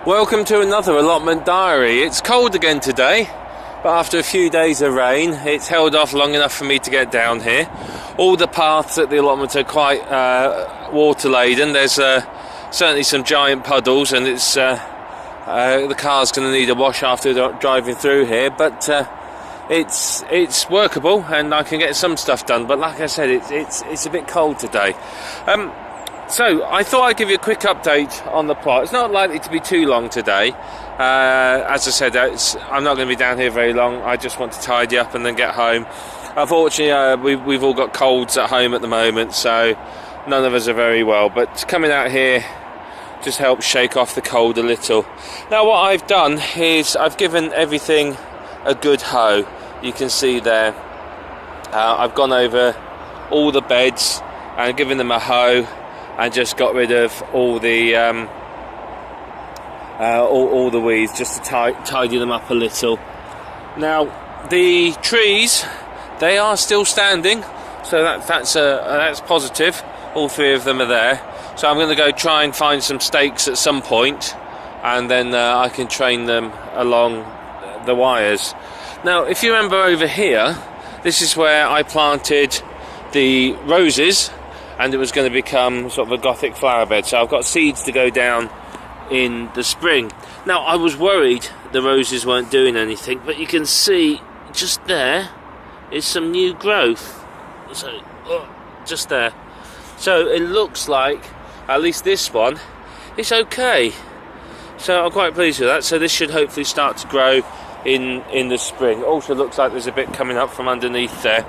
Welcome to another allotment diary. It's cold again today, but after a few days of rain, it's held off long enough for me to get down here. All the paths at the allotment are quite water laden. There's certainly some giant puddles, and it's the car's going to need a wash after driving through here, but it's workable and I can get some stuff done. But like I said, it's a bit cold today. So I thought I'd give you a quick update on the plot. It's not likely to be too long today. As I said, I'm not going to be down here very long. I just want to tidy up and then get home. Unfortunately, we've all got colds at home at the moment, so none of us are very well. But coming out here just helps shake off the cold a little. Now what I've done is I've given everything a good hoe. You can see there. I've gone over all the beds and given them a hoe, and just got rid of all the weeds, just to tidy them up a little. Now the trees, they are still standing, so that's positive. All three of them are there. So I'm going to go try and find some stakes at some point, and then I can train them along the wires. Now, if you remember over here, this is where I planted the roses, and it was going to become sort of a Gothic flower bed. So I've got seeds to go down in the spring. Now, I was worried the roses weren't doing anything, but you can see just there is some new growth. So, just there. So it looks like, at least this one, it's okay. So I'm quite pleased with that. So this should hopefully start to grow in the spring. Also looks like there's a bit coming up from underneath there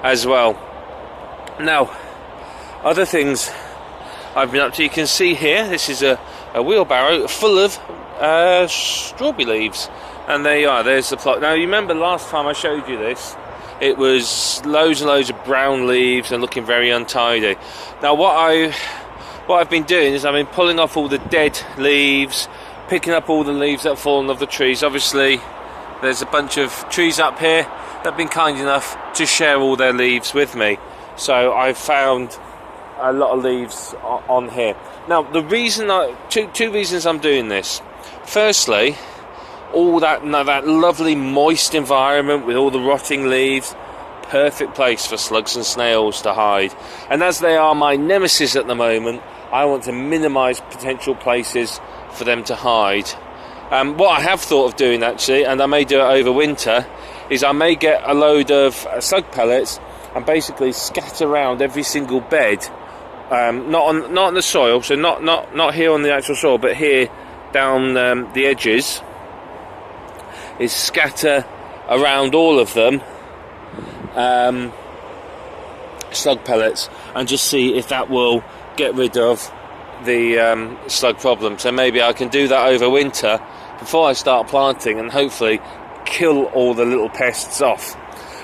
as well. Now, other things I've been up to, you can see here, this is a wheelbarrow full of strawberry leaves, and there you are, there's the plot. Now you remember last time I showed you this, it was loads and loads of brown leaves and looking very untidy. Now what I've been doing is I've been pulling off all the dead leaves, picking up all the leaves that have fallen off the trees. Obviously there's a bunch of trees up here that have been kind enough to share all their leaves with me, so I've found a lot of leaves on here. Now the reason two reasons I'm doing this. Firstly, all that lovely moist environment with all the rotting leaves, perfect place for slugs and snails to hide. And as they are my nemesis at the moment, I want to minimise potential places for them to hide. What I have thought of doing actually, and I may do it over winter, is I may get a load of slug pellets and basically scatter around every single bed. Not on the soil, so not here on the actual soil, but here down the edges, is scatter around all of them slug pellets, and just see if that will get rid of the slug problem. So maybe I can do that over winter before I start planting, and hopefully kill all the little pests off.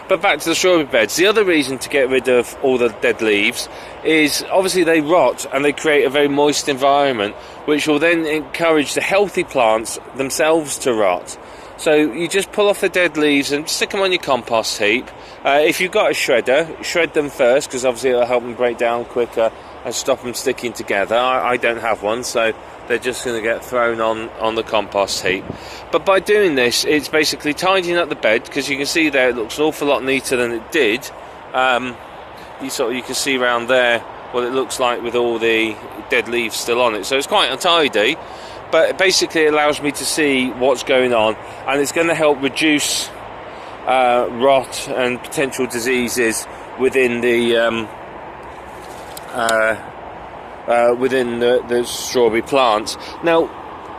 But back to the strawberry beds. The other reason to get rid of all the dead leaves is obviously they rot and they create a very moist environment, which will then encourage the healthy plants themselves to rot. So you just pull off the dead leaves and stick them on your compost heap. If you've got a shredder, shred them first, because obviously it'll help them break down quicker and stop them sticking together. I don't have one, so they're just going to get thrown on the compost heap. But by doing this, it's basically tidying up the bed, because you can see there it looks an awful lot neater than it did. You can see around there what it looks like with all the dead leaves still on it. So it's quite untidy, but basically it allows me to see what's going on, and it's going to help reduce rot and potential diseases within the strawberry plants. Now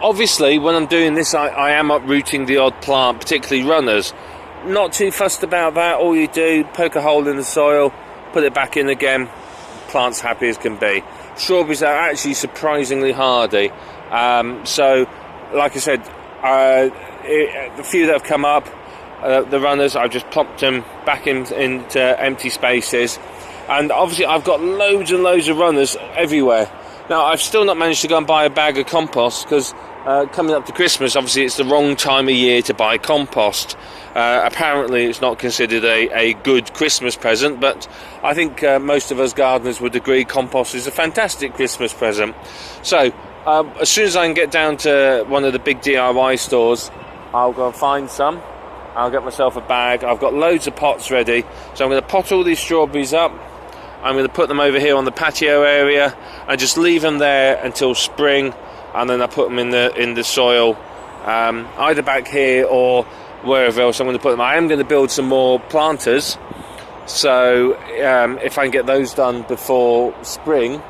obviously when I'm doing this, I am uprooting the odd plant, particularly runners. Not too fussed about that. All you do, poke a hole in the soil, put it back in again, plant's happy as can be. Strawberries are actually surprisingly hardy, so like I said, the few that have come up, the runners, I've just plopped them back into empty spaces. And obviously I've got loads and loads of runners everywhere. Now I've still not managed to go and buy a bag of compost, because coming up to Christmas, obviously it's the wrong time of year to buy compost. Apparently it's not considered a good Christmas present, but I think most of us gardeners would agree compost is a fantastic Christmas present. So as soon as I can get down to one of the big DIY stores, I'll go and find some. I'll get myself a bag. I've got loads of pots ready, so I'm going to pot all these strawberries up. I'm going to put them over here on the patio area and just leave them there until spring, and then I put them in the soil, either back here or wherever else I'm going to put them. I am going to build some more planters, so if I can get those done before spring,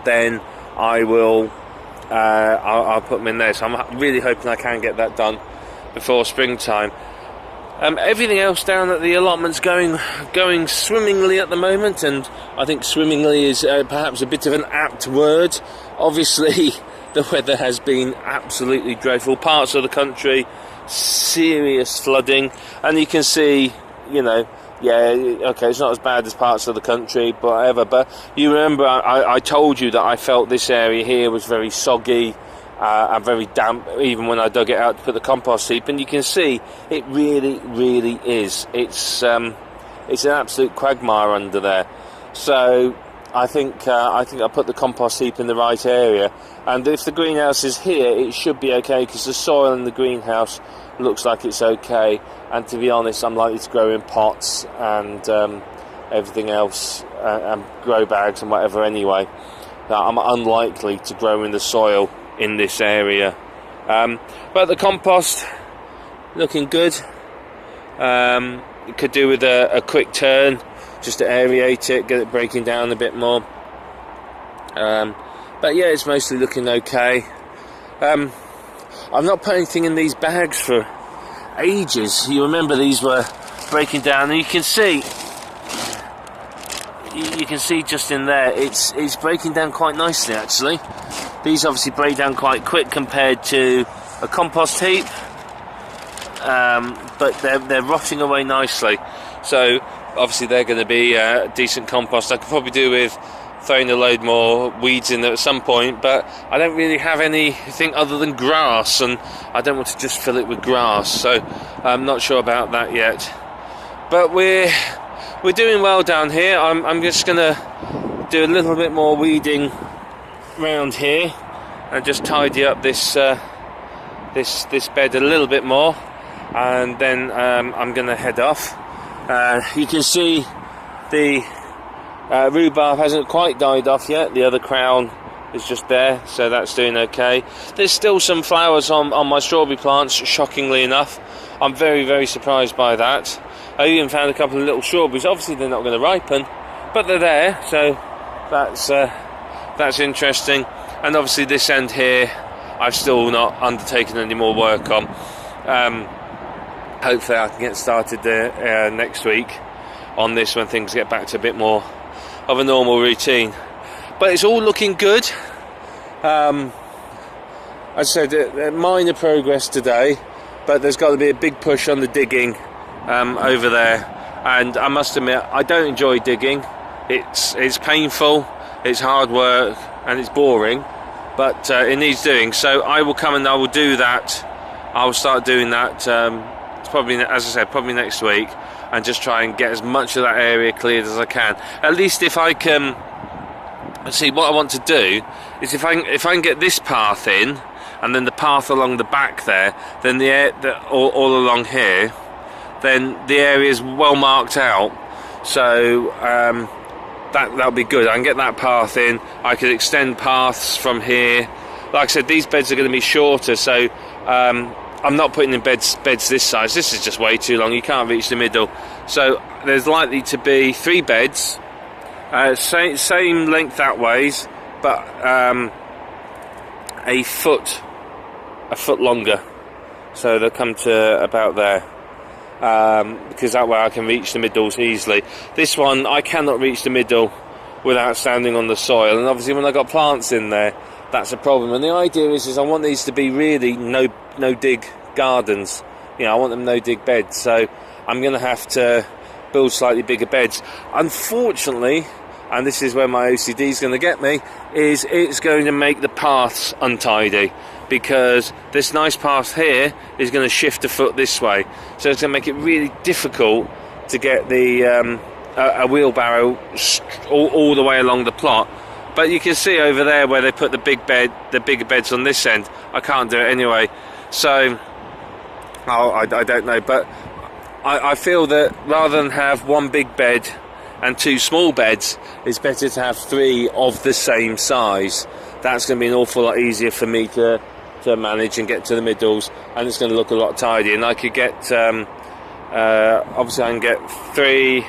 then I will. I'll put them in there. So I'm really hoping I can get that done before springtime. Everything else down at the allotment's going swimmingly at the moment, and I think swimmingly is perhaps a bit of an apt word. Obviously the weather has been absolutely dreadful. Parts of the country, serious flooding, and you can see, you know, yeah, okay, it's not as bad as parts of the country, but whatever. But you remember I told you that I felt this area here was very soggy and very damp, even when I dug it out to put the compost heap, and you can see it really is. It's an absolute quagmire under there. So I think I put the compost heap in the right area, and if the greenhouse is here, it should be okay, because the soil in the greenhouse looks like it's okay. And to be honest, I'm likely to grow in pots and everything else, and grow bags and whatever anyway. Now, I'm unlikely to grow in the soil in this area, but the compost looking good. Could do with a quick turn just to aerate it, get it breaking down a bit more, but yeah, it's mostly looking okay. I've not put anything in these bags for ages. You remember these were breaking down, and you can see just in there it's breaking down quite nicely actually. These obviously break down quite quick compared to a compost heap, but they're rotting away nicely. So obviously they're going to be decent compost. I could probably do with throwing a load more weeds in there at some point, but I don't really have anything other than grass, and I don't want to just fill it with grass, so I'm not sure about that yet. But we're doing well down here. I'm just going to do a little bit more weeding round here and just tidy up this bed a little bit more, and then I'm going to head off. You can see the rhubarb hasn't quite died off yet. The other crown is just there, so that's doing okay. There's still some flowers on my strawberry plants, shockingly enough. I'm very surprised by that. I even found a couple of little strawberries. Obviously they're not going to ripen, but they're there, so that's interesting. And obviously this end here I've still not undertaken any more work on. Hopefully I can get started next week on this when things get back to a bit more of a normal routine. But it's all looking good. As I said, minor progress today, but there's got to be a big push on the digging over there. And I must admit, I don't enjoy digging. It's painful, it's hard work, and it's boring, but it needs doing. So I will come and I will do that. I will start doing that. It's probably, as I said, probably next week, and just try and get as much of that area cleared as I can. At least if I can see, what I want to do is if I can get this path in, and then the path along the back there, then all along here, then the area is well marked out. So that'll be good. I can get that path in. I could extend paths from here. Like I said, these beds are going to be shorter, so I'm not putting in beds this size. This is just way too long. You can't reach the middle. So there's likely to be 3 beds, same length that ways, but a foot longer. So they'll come to about there. Because that way I can reach the middles easily. This one I cannot reach the middle without standing on the soil, and obviously when I've got plants in there, that's a problem. And the idea is I want these to be really no dig gardens. You know, I want them no dig beds, so I'm going to have to build slightly bigger beds. Unfortunately, and this is where my OCD is going to get me, is it's going to make the paths untidy. because this nice path here is going to shift a foot this way, so it's going to make it really difficult to get the a wheelbarrow all the way along the plot. But you can see over there where they put the bigger beds on this end. I can't do it anyway, so I don't know, but I feel that rather than have one big bed and two small beds, it's better to have three of the same size. That's going to be an awful lot easier for me to manage and get to the middles, and it's going to look a lot tidier. And I could get obviously I can get three.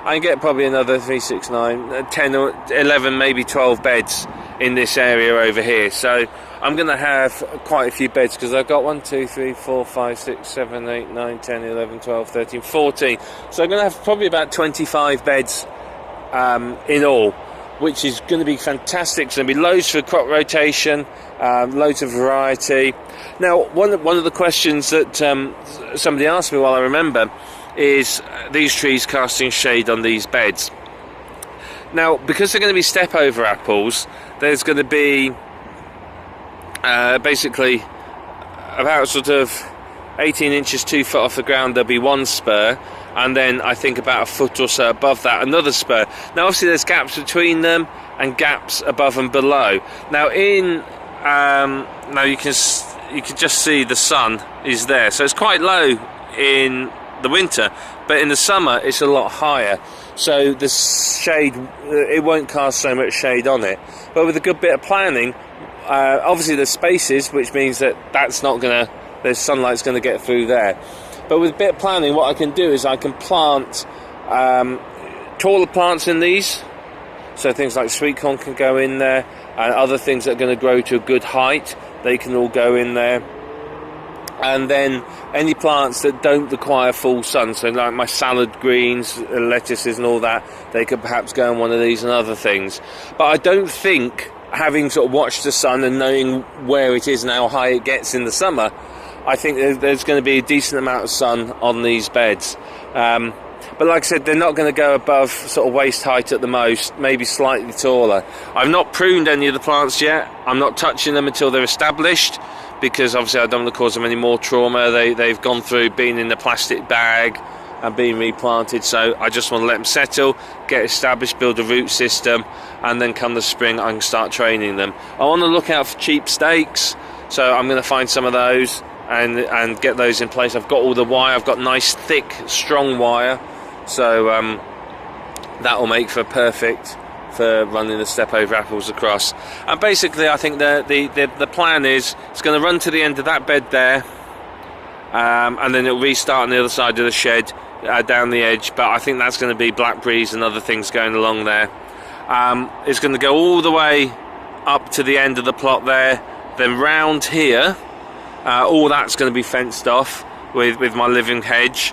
I can get probably another 3, 6, 9, 10 or 11, maybe 12 beds in this area over here. So I'm going to have quite a few beds, because I've got 1, 2, 3, 4, 5, 6, 7, 8, 9, 10, 11, 12, 13, 14. So I'm going to have probably about 25 beds in all, which is going to be fantastic. It's going to be loads for crop rotation, loads of variety. Now, one of the questions that somebody asked me while I remember is these trees casting shade on these beds. Now, because they're going to be step over apples, there's going to be basically about sort of 18 inches, 2 foot off the ground, there'll be one spur, and then I think about a foot or so above that another spur. Now obviously there's gaps between them and gaps above and below. Now now you can just see the sun is there, so it's quite low in the winter, but in the summer it's a lot higher, so the shade, it won't cast so much shade on it. But with a good bit of planning, obviously there's spaces, which means that there's sunlight's going to get through there. But with a bit of planning, what I can do is I can plant taller plants in these, so things like sweet corn can go in there, and other things that are going to grow to a good height, they can all go in there. And then any plants that don't require full sun, so like my salad greens, lettuces and all that, they could perhaps go in one of these and other things. But I don't think, having sort of watched the sun and knowing where it is and how high it gets in the summer, I think there's going to be a decent amount of sun on these beds. But like I said, they're not going to go above sort of waist height at the most, maybe slightly taller. I've not pruned any of the plants yet. I'm not touching them until they're established, because obviously I don't want to cause them any more trauma. They've gone through being in the plastic bag and being replanted, so I just want to let them settle, get established, build a root system, and then come the spring I can start training them. I want to look out for cheap stakes, so I'm going to find some of those and get those in place. I've got all the wire, I've got nice thick strong wire, so that will make for perfect for running the step over apples across. And basically I think the plan is it's going to run to the end of that bed there, and then it'll restart on the other side of the shed down the edge, but I think that's going to be blackberries and other things going along there. It's going to go all the way up to the end of the plot there, then round here. All that's going to be fenced off with my living hedge.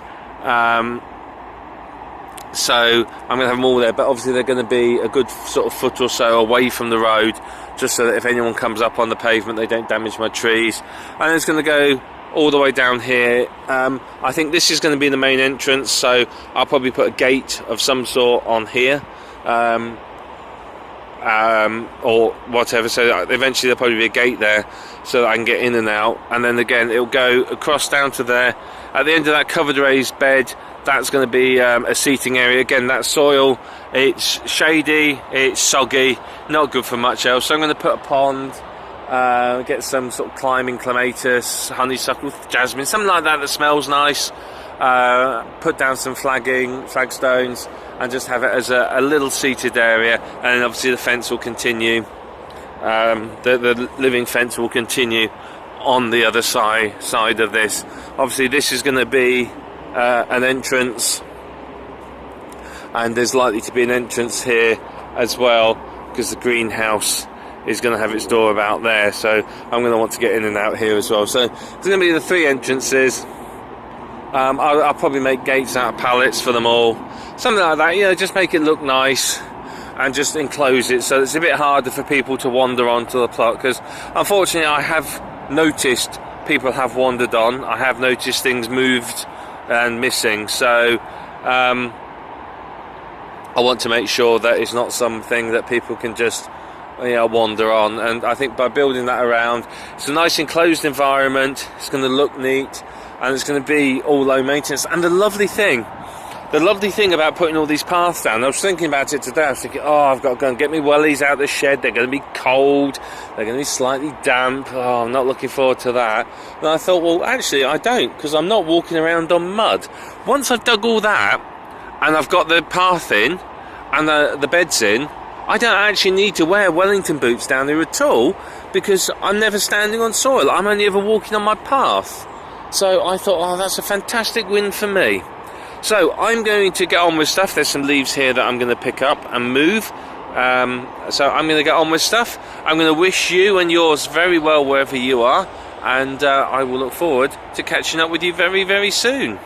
So I'm going to have them all there, but obviously they're going to be a good sort of foot or so away from the road, just so that if anyone comes up on the pavement they don't damage my trees. And it's going to go all the way down here. I think this is going to be the main entrance, so I'll probably put a gate of some sort on here, or whatever, so eventually there'll probably be a gate there so that I can get in and out. And then again it'll go across down to there. At the end of that covered raised bed, that's going to be a seating area. Again, that soil, it's shady, it's soggy, not good for much else, so I'm going to put a pond, get some sort of climbing clematis, honeysuckle, jasmine, something like that smells nice, put down some flagstones, and just have it as a little seated area. And then obviously the fence will continue, the living fence will continue on the other side of this. Obviously this is going to be an entrance, and there's likely to be an entrance here as well, because the greenhouse is going to have its door about there, so I'm going to want to get in and out here as well. So there's going to be the 3 entrances. I'll probably make gates out of pallets for them all, something like that, you know, just make it look nice and just enclose it so it's a bit harder for people to wander onto the plot, because unfortunately I have noticed people have wandered on. I have noticed things moved and missing, so I want to make sure that it's not something that people can just wander on. And I think by building that around, it's a nice enclosed environment. It's going to look neat, and it's going to be all low maintenance. And the lovely thing about putting all these paths down, I was thinking about it today. I was thinking, I've got to go and get my wellies out of the shed. They're going to be cold. They're going to be slightly damp. I'm not looking forward to that. And I thought, well, actually, I don't, because I'm not walking around on mud. Once I've dug all that, and I've got the path in, and the beds in, I don't actually need to wear Wellington boots down there at all, because I'm never standing on soil. I'm only ever walking on my path. So I thought, that's a fantastic win for me. So I'm going to get on with stuff. There's some leaves here that I'm going to pick up and move. So I'm going to get on with stuff. I'm going to wish you and yours very well wherever you are. And I will look forward to catching up with you very, very soon.